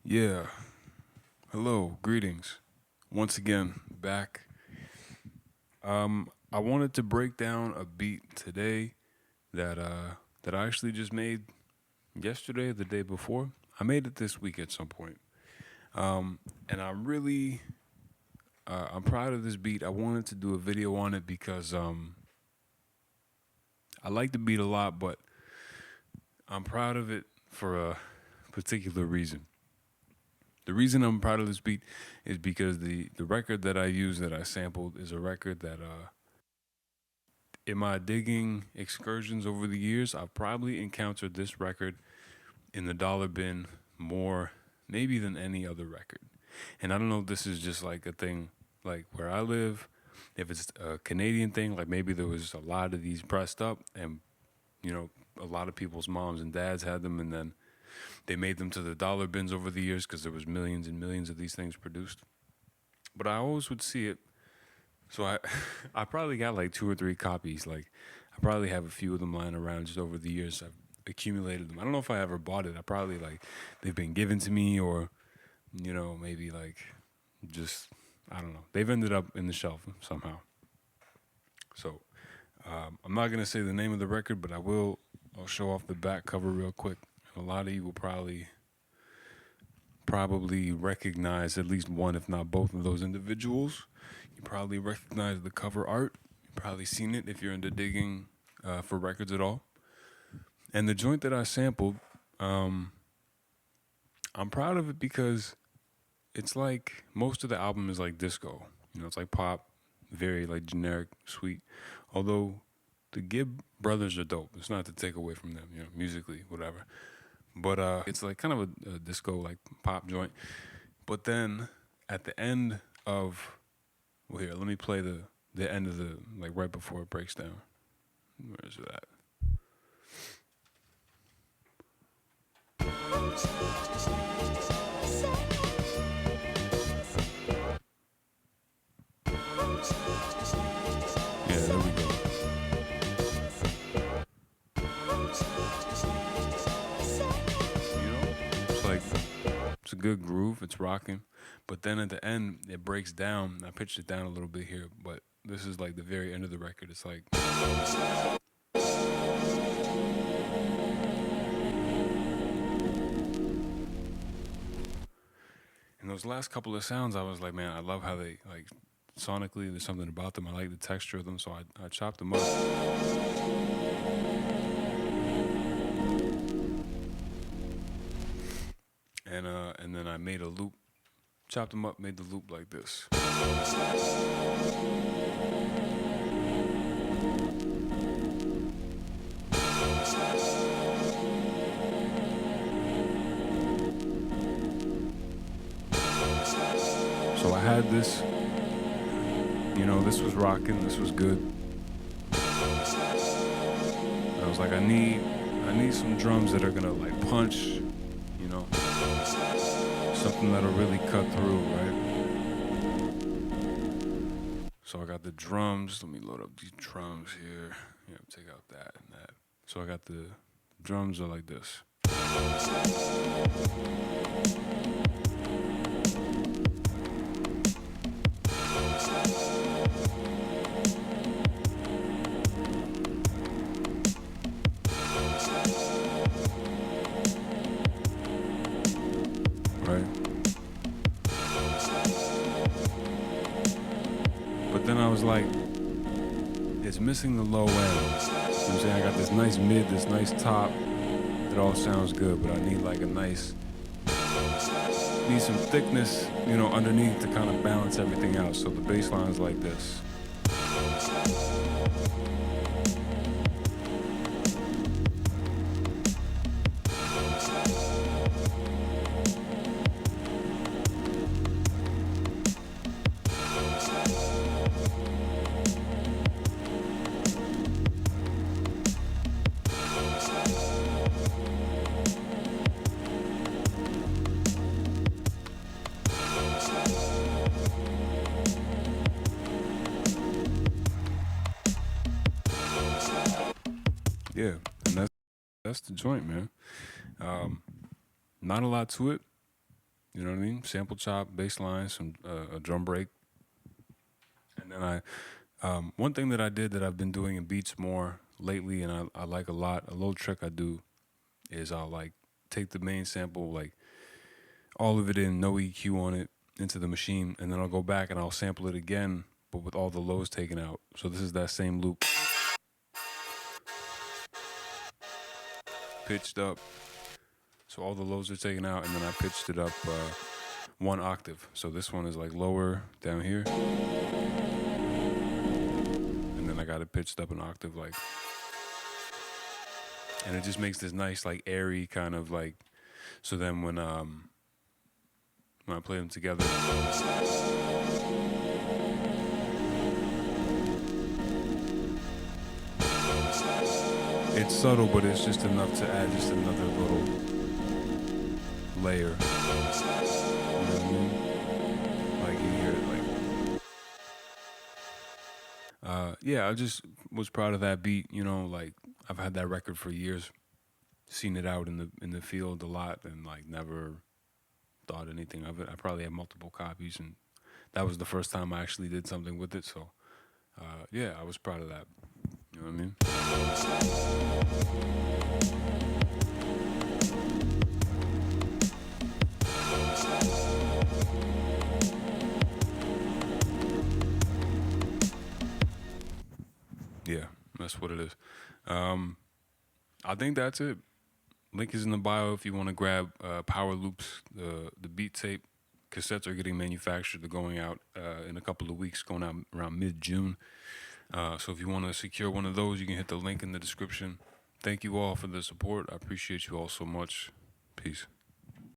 Yeah. Hello. Greetings. Once again, back. I wanted to break down a beat today that I actually just made yesterday, the day before. I made it this week at some point. And I'm proud of this beat. I wanted to do a video on it because I like the beat a lot, but I'm proud of it for a particular reason. The reason I'm proud of this beat is because the record that I use that I sampled is a record that in my digging excursions over the years, I've probably encountered this record in the dollar bin more maybe than any other record. And I don't know if this is just like a thing like where I live, if it's a Canadian thing, like maybe there was a lot of these pressed up and you know, a lot of people's moms and dads had them and then they made them to the dollar bins over the years because there was millions and millions of these things produced. But I always would see it. So I I probably got like two or three copies. Like I probably have a few of them lying around just over the years. I've accumulated them. I don't know if I ever bought it. I probably like they've been given to me or maybe like just I don't know. They've ended up in the shelf somehow. So I'm not gonna say the name of the record, but I'll show off the back cover real quick. A lot of you will probably recognize at least one, if not both, of those individuals. You probably recognize the cover art. You've probably seen it if you're into digging for records at all. And the joint that I sampled, um, I'm proud of it because it's like most of the album is like disco. It's like pop, very like generic, sweet. Although the Gibb brothers are dope. It's not to take away from them, musically, whatever. But it's like kind of a disco like pop joint. But then at the end of well, here, let me play the end of the like right before it breaks down. Where is it at? Yeah, there we go. It's like it's a good groove. It's rocking, but then at the end it breaks down. I pitched it down a little bit here, but this is like the very end of the record. It's like and those last couple of sounds, I was like, man, I love how they like sonically. There's something about them. I like the texture of them, so I chopped them up. And then I made a loop, chopped them up, made the loop like this. So I had this, this was rocking, this was good. I was like, I need some drums that are gonna like punch, something that'll really cut through, right? So I got the drums. Let me load up these drums here. Yeah, take out that and that. So I got the drums are like this. Right? But then I was like, it's missing the low end. You know what I'm saying? I got this nice mid, this nice top. It all sounds good, but I need like need some thickness, underneath to kind of balance everything out. So the bass line's like this. Yeah, and that's the joint, man. Not a lot to it. You know what I mean? Sample chop, bass line, some a drum break, and then one thing that I did that I've been doing in beats more lately, and I like a lot. A little trick I do is I'll like take the main sample, like all of it in, no EQ on it, into the machine, and then I'll go back and I'll sample it again, but with all the lows taken out. So this is that same loop, pitched up. So all the lows are taken out, and then I pitched it up 1 octave. So this one is like lower down here, and then I got it pitched up an octave, like, and it just makes this nice, like, airy kind of like. So then when I play them together, it's subtle, but it's just enough to add just another little layer. You know what I mean? Like you hear it, like. Yeah, I just was proud of that beat. You know, like I've had that record for years, seen it out in the field a lot, and like never thought anything of it. I probably had multiple copies, and that was the first time I actually did something with it. So, yeah, I was proud of that. You know what I mean? Yeah, that's what it is. I think that's it. Link is in the bio if you want to grab Power Loops, the beat tape. Cassettes are getting manufactured. They're going out in a couple of weeks, going out around mid-June. So if you want to secure one of those, you can hit the link in the description. Thank you all for the support. I appreciate you all so much. Peace.